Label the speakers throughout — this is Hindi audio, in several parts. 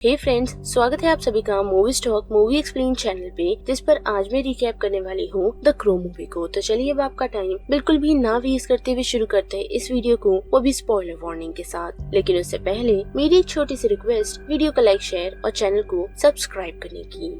Speaker 1: हे फ्रेंड्स, स्वागत है आप सभी का movie stock movie explain channel पे, जिस पर आज मैं रिकैप करने वाली हूँ द क्रो मूवी को। तो चलिए अब आपका टाइम बिल्कुल भी ना वेस्ट करते हुए शुरू करते हैं इस वीडियो को, वो भी स्पॉइलर वार्निंग के साथ। लेकिन उससे पहले मेरी एक छोटी सी रिक्वेस्ट, वीडियो को लाइक, शेयर और चैनल को सब्सक्राइब करने की।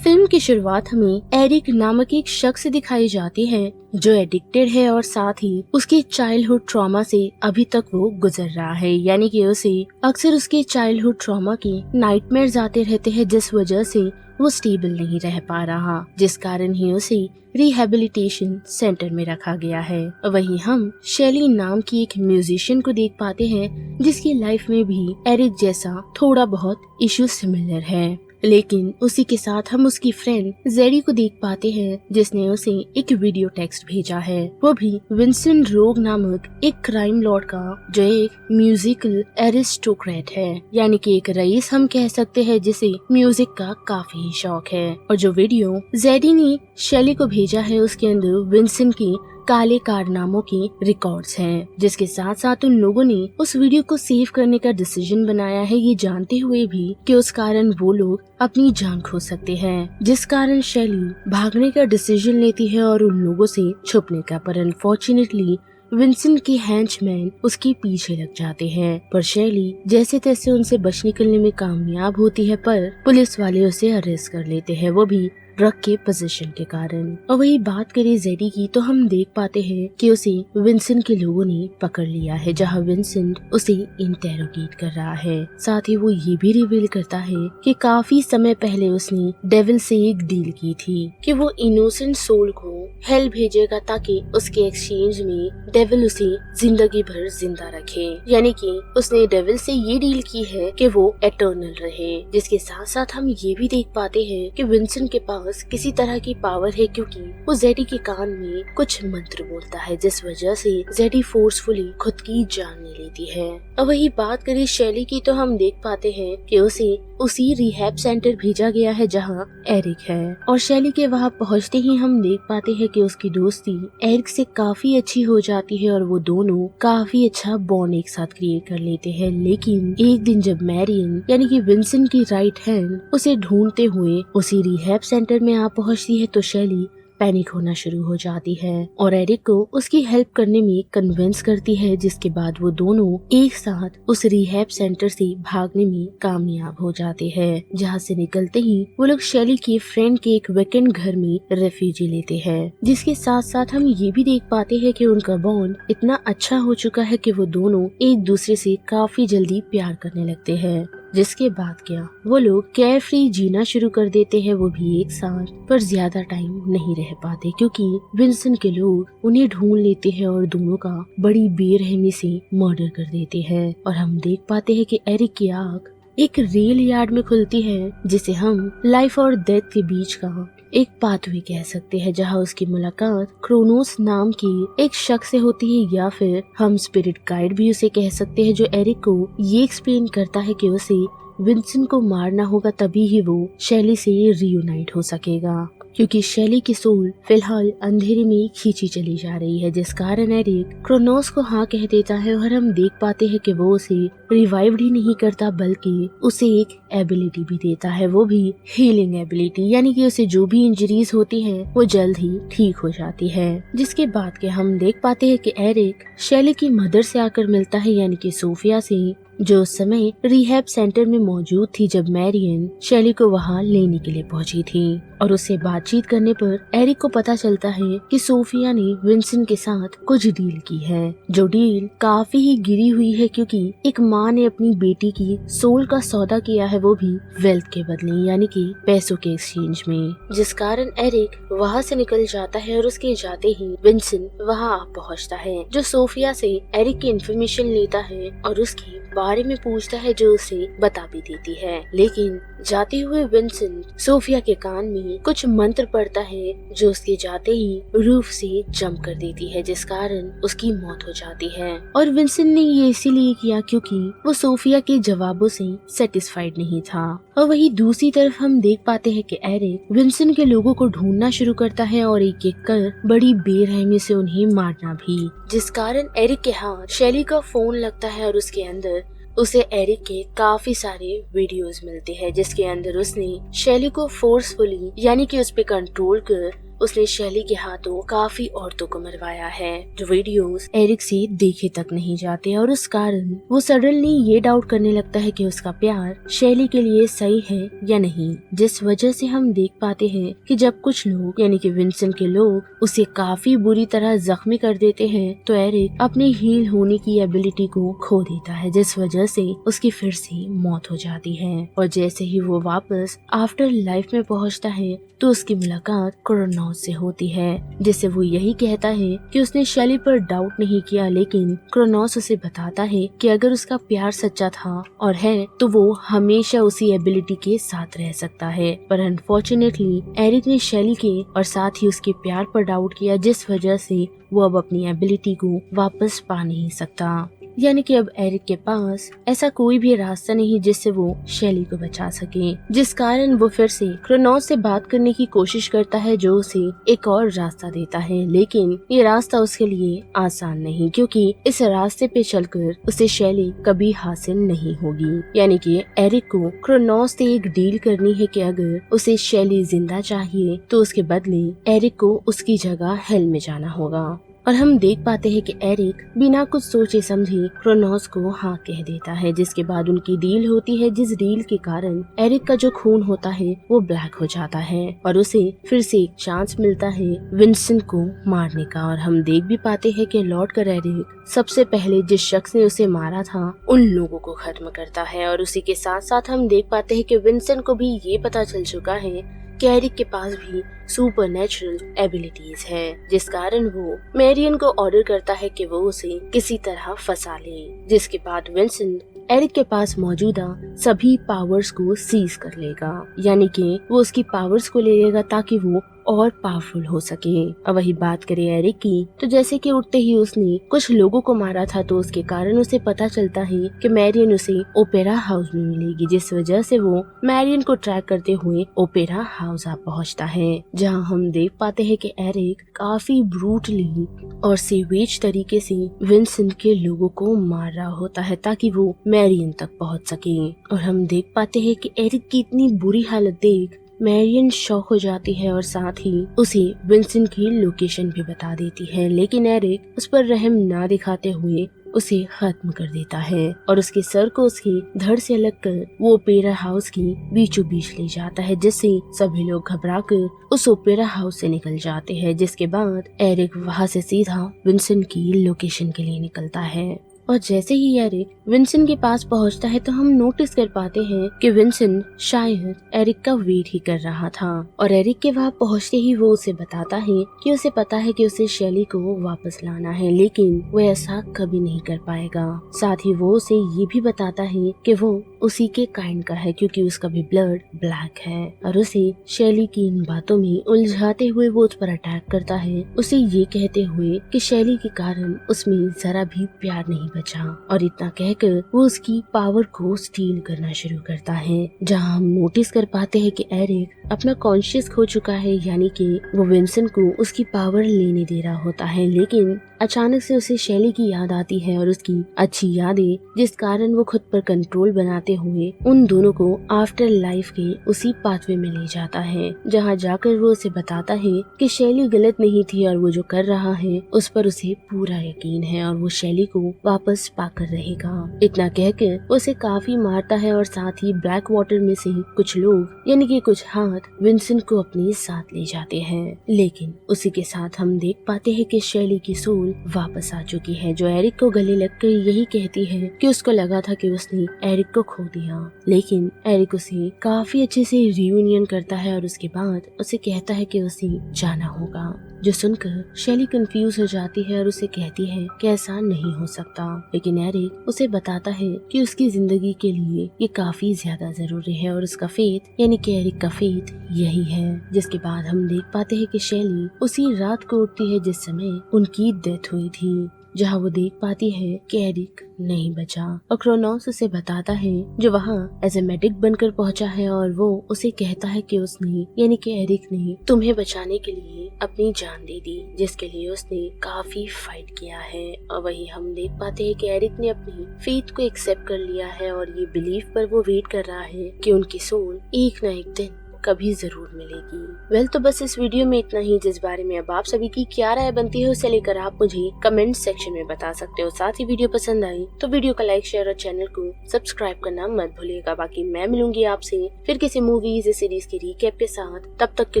Speaker 1: फिल्म की शुरुआत हमें एरिक नामक एक शख्स दिखाई जाती है जो एडिक्टेड है और साथ ही उसके चाइल्डहुड ट्रॉमा से अभी तक वो गुजर रहा है। यानी कि उसे अक्सर उसके चाइल्डहुड ट्रॉमा के नाइटमेयर्स आते रहते हैं, जिस वजह से वो स्टेबल नहीं रह पा रहा, जिस कारण ही उसे रिहेबिलिटेशन सेंटर में रखा गया है। वहीं हम शैली नाम की एक म्यूजिशियन को देख पाते हैं जिसकी लाइफ में भी एरिक जैसा थोड़ा बहुत इशू सिमिलर है। लेकिन उसी के साथ हम उसकी फ्रेंड जेडी को देख पाते हैं जिसने उसे एक वीडियो टेक्स्ट भेजा है, वो भी विंसेंट रोग नामक एक क्राइम लॉर्ड का, जो एक म्यूजिकल एरिस्टोक्रेट है, यानी कि एक रईस हम कह सकते हैं जिसे म्यूजिक का काफी शौक है। और जो वीडियो जेडी ने शैली को भेजा है उसके अंदर विंसेंट की काले कारनामों की रिकॉर्ड्स हैं, जिसके साथ साथ उन लोगों ने उस वीडियो को सेव करने का डिसीजन बनाया है, ये जानते हुए भी कि उस कारण वो लोग अपनी जान खो सकते हैं, जिस कारण शैली भागने का डिसीजन लेती है और उन लोगों से छुपने का। पर अनफॉर्चुनेटली विंसेंट के हैंचमैन उसके पीछे लग जाते हैं, पर शैली जैसे तैसे उनसे बच निकलने में कामयाब होती है, पर पुलिस वाले उसे अरेस्ट कर लेते हैं, वो भी ड्रग के पोजीशन के कारण। और वही बात करें जेडी की, तो हम देख पाते हैं कि उसे विंसेंट के लोगों ने पकड़ लिया है, जहां विंसेंट उसे इंटेरोगेट कर रहा है। साथ ही वो ये भी रिवील करता है कि काफी समय पहले उसने डेविल से एक डील की थी कि वो इनोसेंट सोल को हेल भेजेगा ताकि उसके एक्सचेंज में डेविल उसे जिंदगी भर जिंदा रखे। यानी कि उसने डेविल से ये डील की है कि वो एटर्नल रहे। जिसके साथ साथ हम ये भी देख पाते हैं कि विंसेंट के पास किसी तरह की पावर है, क्योंकि वो जेडी के कान में कुछ मंत्र बोलता है, जिस वजह से जेडी फोर्सफुली खुद की जान ले लेती है। अब वही बात करें शैली की, तो हम देख पाते हैं कि उसे उसी रिहैब सेंटर भेजा गया है जहां एरिक है, और शैली के वहां पहुंचते ही हम देख पाते हैं कि उसकी दोस्ती एरिक से काफी अच्छी हो जाती है और वो दोनों काफी अच्छा बॉन्ड एक साथ क्रिएट कर लेते हैं। लेकिन एक दिन जब मैरियन यानी कि विंसेंट की राइट हैंड उसे ढूंढते हुए उसी रिहैब सेंटर में आ पहुंचती है, तो शैली पैनिक होना शुरू हो जाती है और एरिक को उसकी हेल्प करने में कन्विंस करती है, जिसके बाद वो दोनों एक साथ उस रिहैब सेंटर से भागने में कामयाब हो जाते हैं, जहां से निकलते ही वो लोग शैली के फ्रेंड के एक वेकेंड घर में रेफ्यूजी लेते हैं। जिसके साथ साथ हम ये भी देख पाते हैं कि उनका बॉन्ड इतना अच्छा हो चुका है कि वो दोनों एक दूसरे से काफी जल्दी प्यार करने लगते हैं। जिसके बाद क्या वो लोग केयर फ्री जीना शुरू कर देते हैं, वो भी एक साथ, पर ज्यादा टाइम नहीं रह पाते क्योंकि विंसेंट के लोग उन्हें ढूंढ लेते हैं और दोनों का बड़ी बेरहमी से मर्डर कर देते हैं। और हम देख पाते हैं कि एरिक की आँख एक रेल यार्ड में खुलती है, जिसे हम लाइफ और डेथ के बीच का एक पाथवे कह सकते हैं, जहां उसकी मुलाकात क्रोनोस नाम की एक शख्स से होती है, या फिर हम स्पिरिट गाइड भी उसे कह सकते हैं, जो एरिक को ये एक्सप्लेन करता है कि उसे विंसेंट को मारना होगा, तभी ही वो शैली से रियूनाइट हो सकेगा, क्योंकि शैली की सोल फिलहाल अंधेरे में खींची चली जा रही है, जिस कारण एरिक क्रोनोस को हाँ कह देता है। और हम देख पाते हैं कि वो उसे रिवाइव ही नहीं करता, बल्कि उसे एक एबिलिटी भी देता है, वो भी हीलिंग एबिलिटी, यानी कि उसे जो भी इंजरीज होती हैं वो जल्द ही ठीक हो जाती है। जिसके बाद के हम देख पाते हैं कि एरिक शैली की मदर से आकर मिलता है, यानी कि सोफिया से, जो उस समय रिहैब सेंटर में मौजूद थी जब मैरियन शैली को वहां लेने के लिए पहुंची थी। और उससे बातचीत करने पर एरिक को पता चलता है कि सोफिया ने विंसेंट के साथ कुछ डील की है, जो डील काफी ही गिरी हुई है, क्योंकि एक माँ ने अपनी बेटी की सोल का सौदा किया है, वो भी वेल्थ के बदले, यानी कि पैसों के एक्सचेंज में। जिस कारण एरिक वहाँ से निकल जाता है और उसके जाते ही विंसेंट वहाँ आ पहुँचता है, जो सोफिया से एरिक की इन्फॉर्मेशन लेता है और उसकी बारे में पूछता है, जो उसे बता भी देती है। लेकिन जाते हुए विंसेंट सोफिया के कान में ही कुछ मंत्र पढ़ता है जो उसके जाते ही रूफ से जंप कर देती है, जिस कारण उसकी मौत हो जाती है। और विंसेंट ने ये इसीलिए किया क्योंकि वो सोफिया के जवाबों से सेटिस्फाइड नहीं था। और वही दूसरी तरफ हम देख पाते हैं कि एरिक विंसेंट के लोगों को ढूंढना शुरू करता है और एक एक कर बड़ी बेरहमी से उन्हें मारना भी, जिस कारण एरिक के हाथ शैली का फोन लगता है और उसके अंदर उसे एरिक के काफी सारे वीडियोस मिलते हैं, जिसके अंदर उसने शैली को फोर्सफुली यानी कि उस पे कंट्रोल कर उसने शैली के हाथों काफी औरतों को मरवाया है, जो वीडियोस एरिक से देखे तक नहीं जाते। और उस कारण वो सडनली ये डाउट करने लगता है कि उसका प्यार शैली के लिए सही है या नहीं, जिस वजह से हम देख पाते हैं कि जब कुछ लोग यानी कि विंसेंट के लोग उसे काफी बुरी तरह जख्मी कर देते हैं तो एरिक अपनी हील होने की एबिलिटी को खो देता है, जिस वजह से उसकी फिर से मौत हो जाती है। और जैसे ही वो वापस आफ्टर लाइफ में पहुंचता है तो उसकी मुलाकात क्रोनोस से होती है, जिससे वो यही कहता है कि उसने शैली पर डाउट नहीं किया, लेकिन क्रोनोस उसे बताता है कि अगर उसका प्यार सच्चा था और है तो वो हमेशा उसी एबिलिटी के साथ रह सकता है। पर अनफॉर्चुनेटली एरिक ने शैली के और साथ ही उसके प्यार पर डाउट किया, जिस वजह से वो अब अपनी एबिलिटी को वापस पा नहीं सकता। यानी कि अब एरिक के पास ऐसा कोई भी रास्ता नहीं जिससे वो शैली को बचा सके, जिस कारण वो फिर से क्रोनोस से बात करने की कोशिश करता है, जो उसे एक और रास्ता देता है। लेकिन ये रास्ता उसके लिए आसान नहीं, क्योंकि इस रास्ते पे चलकर उसे शैली कभी हासिल नहीं होगी। यानी कि एरिक को क्रोनोस से एक डील करनी है कि अगर उसे शैली जिंदा चाहिए तो उसके बदले एरिक को उसकी जगह हेल में जाना होगा। और हम देख पाते हैं कि एरिक बिना कुछ सोचे समझे क्रोनोस को हाँ कह देता है, जिसके बाद उनकी डील होती है, जिस डील के कारण एरिक का जो खून होता है वो ब्लैक हो जाता है और उसे फिर से एक चांस मिलता है विंसेंट को मारने का। और हम देख भी पाते हैं कि लौट कर एरिक सबसे पहले जिस शख्स ने उसे मारा था उन लोगों को खत्म करता है। और उसी के साथ साथ हम देख पाते हैं कि विंसेंट को भी ये पता चल चुका है कि एरिक के पास भी सुपरनैचुरल एबिलिटीज है, जिस कारण वो मैरियन को ऑर्डर करता है कि वो उसे किसी तरह फंसा ले, जिसके बाद विंसेंट एरिक के पास मौजूदा सभी पावर्स को सीज कर लेगा, यानी कि वो उसकी पावर्स को ले लेगा ताकि वो और पावरफुल हो सके। अब वही बात करें एरिक की, तो जैसे कि उठते ही उसने कुछ लोगों को मारा था, तो उसके कारण उसे पता चलता है कि मैरियन उसे ओपेरा हाउस में मिलेगी, जिस वजह से वो मैरियन को ट्रैक करते हुए ओपेरा हाउस आ पहुंचता है, जहां हम देख पाते हैं कि एरिक काफी ब्रूटली और सेवेज तरीके से विंसेंट के लोगों को मार रहा होता है ताकि वो मैरियन तक पहुंच सके। और हम देख पाते हैं कि एरिक की इतनी बुरी हालत देख मैरियन शॉक हो जाती है और साथ ही उसे विंसेंट की लोकेशन भी बता देती है, लेकिन एरिक उस पर रहम ना दिखाते हुए उसे खत्म कर देता है और उसके सर को उसके धड़ से अलग कर वो ओपेरा हाउस की बीचों बीच ले जाता है, जिससे सभी लोग घबराकर उस ओपेरा हाउस से निकल जाते हैं। जिसके बाद एरिक वहां से सीधा विंसेंट की लोकेशन के लिए निकलता है। और जैसे ही एरिक विंसेंट के पास पहुंचता है तो हम नोटिस कर पाते हैं कि विंसेंट शायद एरिक का वेट ही कर रहा था और एरिक के वहां पहुंचते ही वो उसे बताता है कि उसे पता है कि उसे शैली को वापस लाना है, लेकिन वो ऐसा कभी नहीं कर पाएगा। साथ ही वो उसे ये भी बताता है कि वो उसी के काइंड का है क्योंकि उसका भी ब्लड ब्लैक है और उसे शैली की इन बातों में उलझाते हुए वो उस पर अटैक करता है, उसे ये कहते हुए कि शैली के कारण उसमें जरा भी प्यार नहीं बचा। और इतना कहकर वो उसकी पावर को स्टील करना शुरू करता है, जहां हम नोटिस कर पाते हैं कि एरिक अपना कॉन्शियस खो चुका है, यानी कि वो विंसेंट को उसकी पावर लेने दे रहा होता है, लेकिन अचानक से उसे शैली की याद आती है और उसकी अच्छी यादें, जिस कारण वो खुद पर कंट्रोल बनाते हुए उन दोनों को आफ्टर लाइफ के उसी पाथवे में ले जाता है, जहां जाकर वो उसे बताता है कि शैली गलत नहीं थी और वो जो कर रहा है उस पर उसे पूरा यकीन है और वो शैली को वापस पाकर रहेगा। इतना कहकर वो उसे काफी मारता है और साथ ही ब्लैक वाटर में से कुछ लोग यानी कि कुछ हाथ विंसेंट को अपने साथ ले जाते हैं, लेकिन उसी के साथ हम देख पाते हैं कि शैली की सोल वापस आ चुकी है, जो एरिक को गले लगकर यही कहती है कि उसको लगा था कि उसने एरिक को खो दिया, लेकिन एरिक उसे काफी अच्छे से रियूनियन करता है और उसके बाद उसे कहता है कि उसे जाना होगा। जो सुनकर शैली कंफ्यूज हो जाती है और उसे कहती है कि ऐसा नहीं हो सकता, लेकिन एरिक उसे बताता है कि उसकी जिंदगी के लिए ये काफी ज्यादा जरूरी है और उसका फेथ यानी कि एरिक का फेथ यही है। जिसके बाद हम देख पाते हैं कि शैली उसी रात को उठती है जिस समय उनकी डेथ हुई थी, जहाँ वो देख पाती है कि एरिक नहीं बचा और क्रोनोस उसे बताता है जो वहाँ एज ए मेडिक बनकर पहुंचा है और वो उसे कहता है कि उसने यानी कि एरिक ने तुम्हें बचाने के लिए अपनी जान दे दी, जिसके लिए उसने काफी फाइट किया है। और वही हम देख पाते हैं कि एरिक ने अपनी फेथ को एक्सेप्ट कर लिया है और ये बिलीफ पर वो वेट कर रहा है कि उनकी सोल एक न एक दिन कभी जरूर मिलेगी। तो बस इस वीडियो में इतना ही, जिस बारे में अब आप सभी की क्या राय बनती है उसे लेकर आप मुझे कमेंट सेक्शन में बता सकते हो। साथ ही वीडियो पसंद आई तो वीडियो का लाइक, शेयर और चैनल को सब्सक्राइब करना मत भूलिएगा। बाकी मैं मिलूंगी आपसे फिर किसी मूवीज या सीरीज के रिकैप के साथ। तब तक के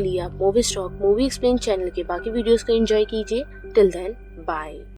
Speaker 1: लिए आप movie stock movie explain channel के बाकी वीडियोस को एंजॉय कीजिए। Till then bye.